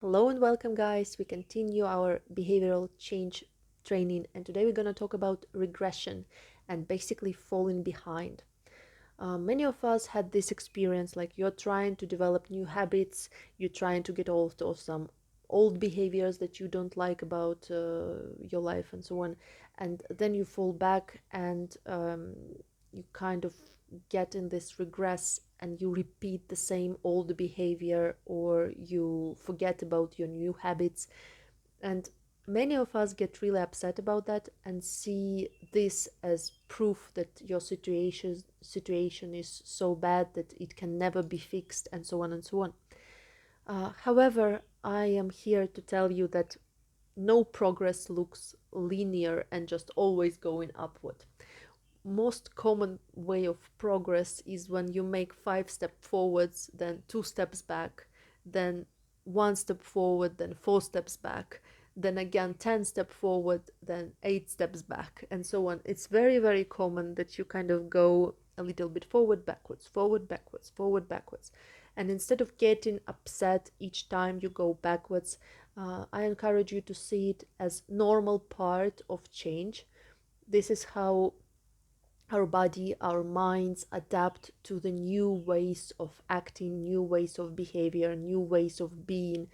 Hello and welcome, guys. We continue our behavioral change training, and today we're going to talk about regression and basically falling behind. Many of us had this experience, like you're trying to develop new habits, you're trying to get hold of some old behaviors that you don't like about your life and so on, and then you fall back and you kind of get in this regress and you repeat the same old behavior, or you forget about your new habits. And many of us get really upset about that and see this as proof that your situation is so bad that it can never be fixed, and so on and so on. However, I am here to tell you that no progress looks linear and just always going upward. Most common way of progress is when you make 5 steps forwards, then 2 steps back, then 1 step forward, then 4 steps back, then again 10 steps forward, then 8 steps back, and so on. It's very, very common that you kind of go a little bit forward, backwards, forward, backwards, forward, backwards. And instead of getting upset each time you go backwards, I encourage you to see it as normal part of change. This is how our body, our minds adapt to the new ways of acting, new ways of behavior, new ways of being.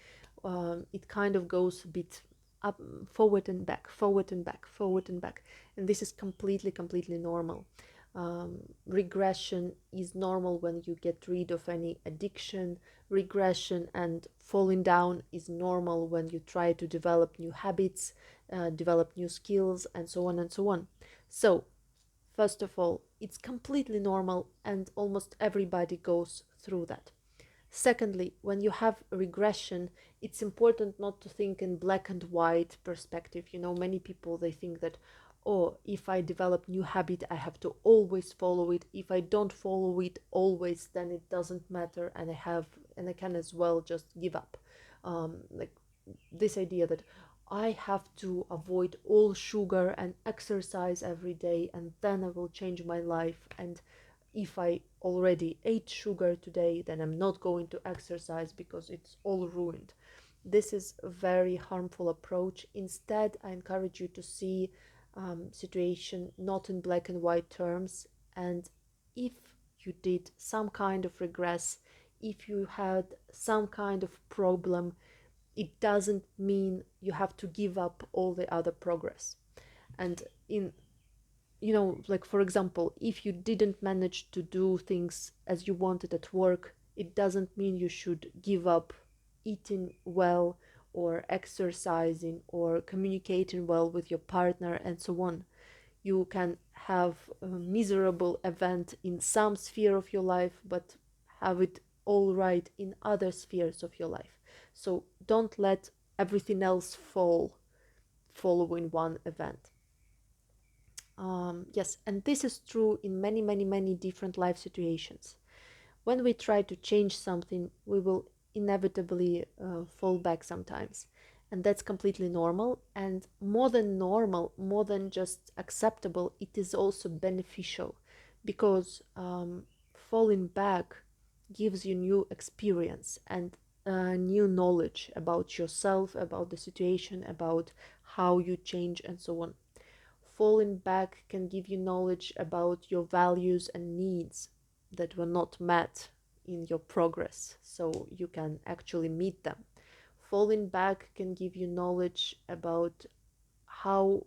It kind of goes a bit up, forward and back, forward and back, forward and back. And this is completely, completely normal. Regression is normal when you get rid of any addiction. Regression and falling down is normal when you try to develop new habits, develop new skills, and so on and so on. So, first of all, it's completely normal and almost everybody goes through that. Secondly, when you have regression, it's important not to think in black and white perspective. Many people, they think that, oh, if I develop new habit, I have to always follow it. If I don't follow it always, then it doesn't matter, and I can as well just give up. Like this idea that I have to avoid all sugar and exercise every day, and then I will change my life. And if I already ate sugar today, then I'm not going to exercise because it's all ruined. This is a very harmful approach. Instead, I encourage you to see situation not in black and white terms. And if you did some kind of regress, if you had some kind of problem, it doesn't mean you have to give up all the other progress. And in like for example, if you didn't manage to do things as you wanted at work, it doesn't mean you should give up eating well, or exercising, or communicating well with your partner, and so on. You can have a miserable event in some sphere of your life, but have it all right in other spheres of your life. So don't let everything else fall following one event. Yes, and this is true in many, many, many different life situations. When we try to change something, we will inevitably fall back sometimes. And that's completely normal. And more than normal, more than just acceptable, it is also beneficial, because falling back gives you new experience and new knowledge about yourself, about the situation, about how you change, and so on. Falling back can give you knowledge about your values and needs that were not met in your progress, so you can actually meet them. Falling back can give you knowledge about how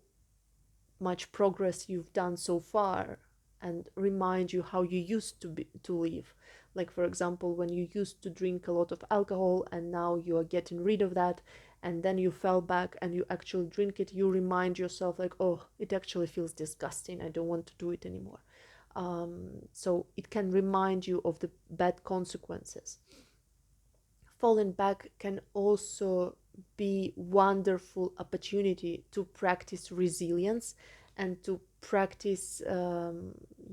much progress you've done so far, and remind you how you used to live. Like for example, when you used to drink a lot of alcohol and now you are getting rid of that, and then you fell back and you actually drink it, you remind yourself like, oh, it actually feels disgusting, I don't want to do it anymore. So it can remind you of the bad consequences. Falling back can also be wonderful opportunity to practice resilience and to practice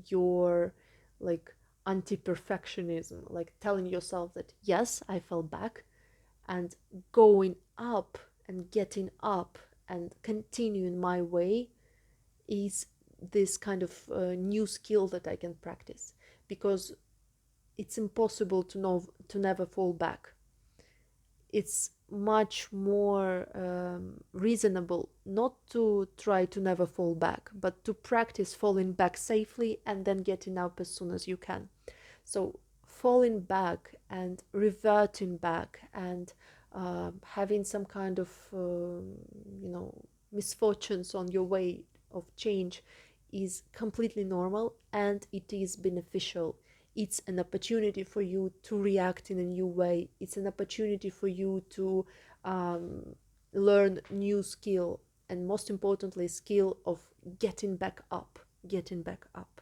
your like anti-perfectionism, like telling yourself that yes, I fell back, and going up and getting up and continuing my way is this kind of new skill that I can practice, because it's impossible to never fall back. It's much more reasonable not to try to never fall back, but to practice falling back safely and then getting up as soon as you can. So falling back and reverting back and having some kind of misfortunes on your way of change is completely normal, and it is beneficial. It's an opportunity for you to react in a new way. It's an opportunity for you to um, learn new skill, and most importantly, skill of getting back up, getting back up.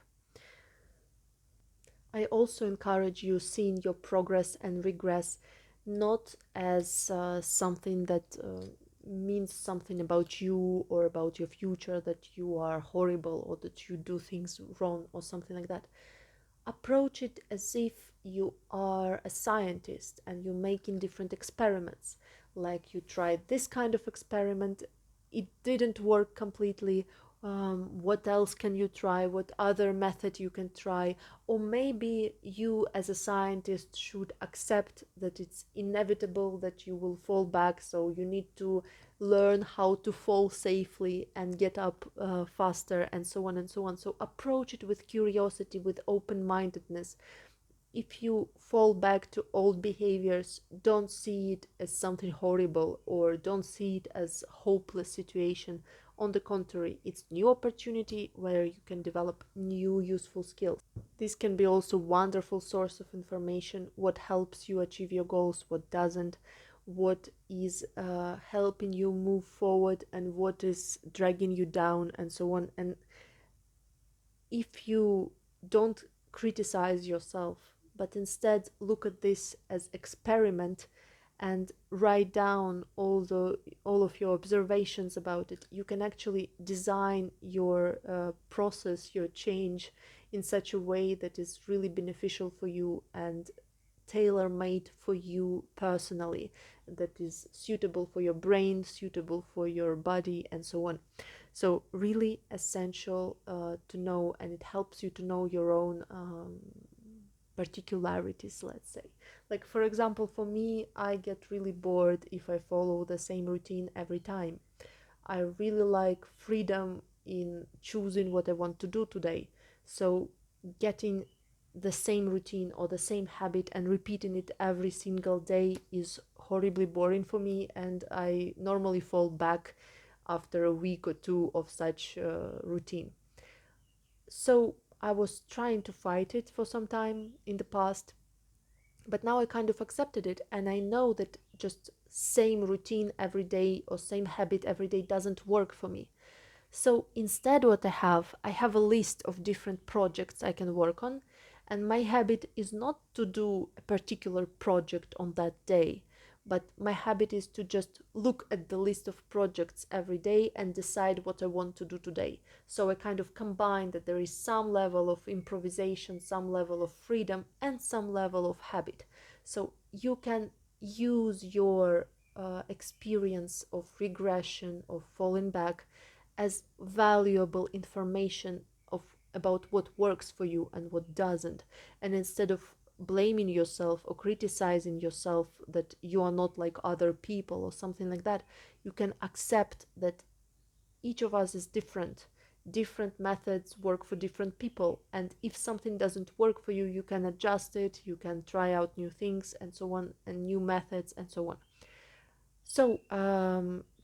I also encourage you seeing your progress and regress not as something that means something about you or about your future, that you are horrible or that you do things wrong or something like that. Approach it as if you are a scientist and you're making different experiments. Like, you tried this kind of experiment, it didn't work completely. What else can you try? What other method you can try? Or maybe you as a scientist should accept that it's inevitable that you will fall back, so you need to learn how to fall safely and get up faster, and so on and so on. So approach it with curiosity, with open-mindedness. If you fall back to old behaviors, don't see it as something horrible, or don't see it as hopeless situation. On the contrary, it's new opportunity where you can develop new useful skills. This can be also wonderful source of information: what helps you achieve your goals, what doesn't, what is helping you move forward, and what is dragging you down, and so on. And if you don't criticize yourself, but instead look at this as experiment and write down all of your observations about it, you can actually design your process, your change, in such a way that is really beneficial for you and tailor-made for you personally, that is suitable for your brain, suitable for your body, and so on. So really essential to know, and it helps you to know your own particularities, let's say. Like, for example, for me, I get really bored if I follow the same routine every time. I really like freedom in choosing what I want to do today. So getting the same routine or the same habit and repeating it every single day is horribly boring for me, and I normally fall back after a week or two of such routine. So I was trying to fight it for some time in the past, but now I kind of accepted it, and I know that just same routine every day or same habit every day doesn't work for me. So instead, what I have a list of different projects I can work on, and my habit is not to do a particular project on that day, but my habit is to just look at the list of projects every day and decide what I want to do today. So I kind of combine that there is some level of improvisation, some level of freedom, and some level of habit. So you can use your experience of regression, of falling back, as valuable information of about what works for you and what doesn't. And instead of blaming yourself or criticizing yourself that you are not like other people or something like that, you can accept that each of us is different. Different methods work for different people, and if something doesn't work for you, you can adjust it, you can try out new things, and so on, and new methods, and so on. So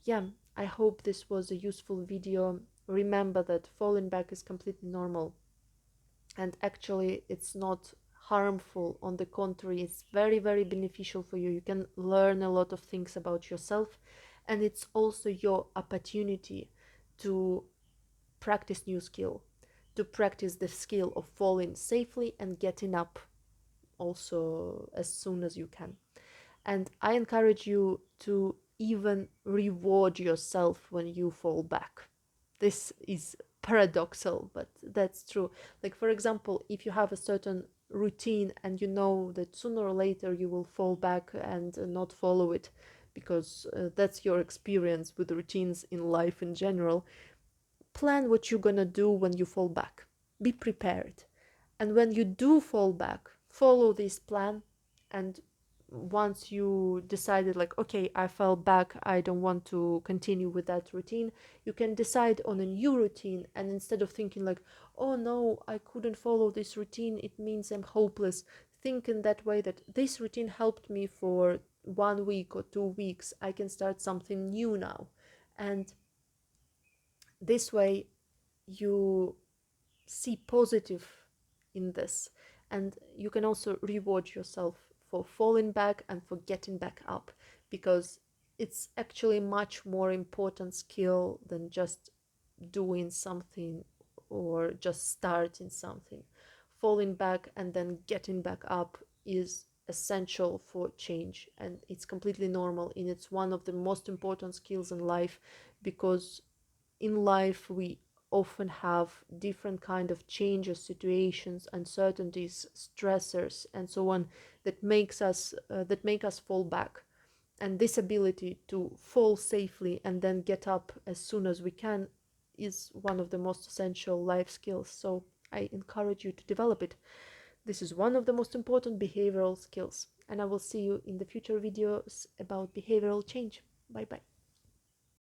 yeah, I hope this was a useful video. Remember that falling back is completely normal, and actually it's not harmful. On the contrary, it's very, very beneficial for you. You can learn a lot of things about yourself, and it's also your opportunity to practice new skill, to practice the skill of falling safely and getting up also as soon as you can. And I encourage you to even reward yourself when you fall back. This is paradoxal, but that's true. Like, for example, if you have a certain routine and you know that sooner or later you will fall back and not follow it, because that's your experience with routines in life in general, plan what you're gonna do when you fall back. Be prepared. And when you do fall back, follow this plan and once you decided like, okay, I fell back, I don't want to continue with that routine, you can decide on a new routine. And instead of thinking like, oh no, I couldn't follow this routine, it means I'm hopeless, think in that way that this routine helped me for 1 week or 2 weeks, I can start something new now. And this way you see positive in this, and you can also reward yourself for falling back and for getting back up, because it's actually much more important skill than just doing something or just starting something. Falling back and then getting back up is essential for change, and it's completely normal, and it's one of the most important skills in life, because in life we often have different kind of changes, situations, uncertainties, stressors, and so on, that make us fall back. And this ability to fall safely and then get up as soon as we can is one of the most essential life skills. So I encourage you to develop it. This is one of the most important behavioral skills, and I will see you in the future videos about behavioral change. Bye bye.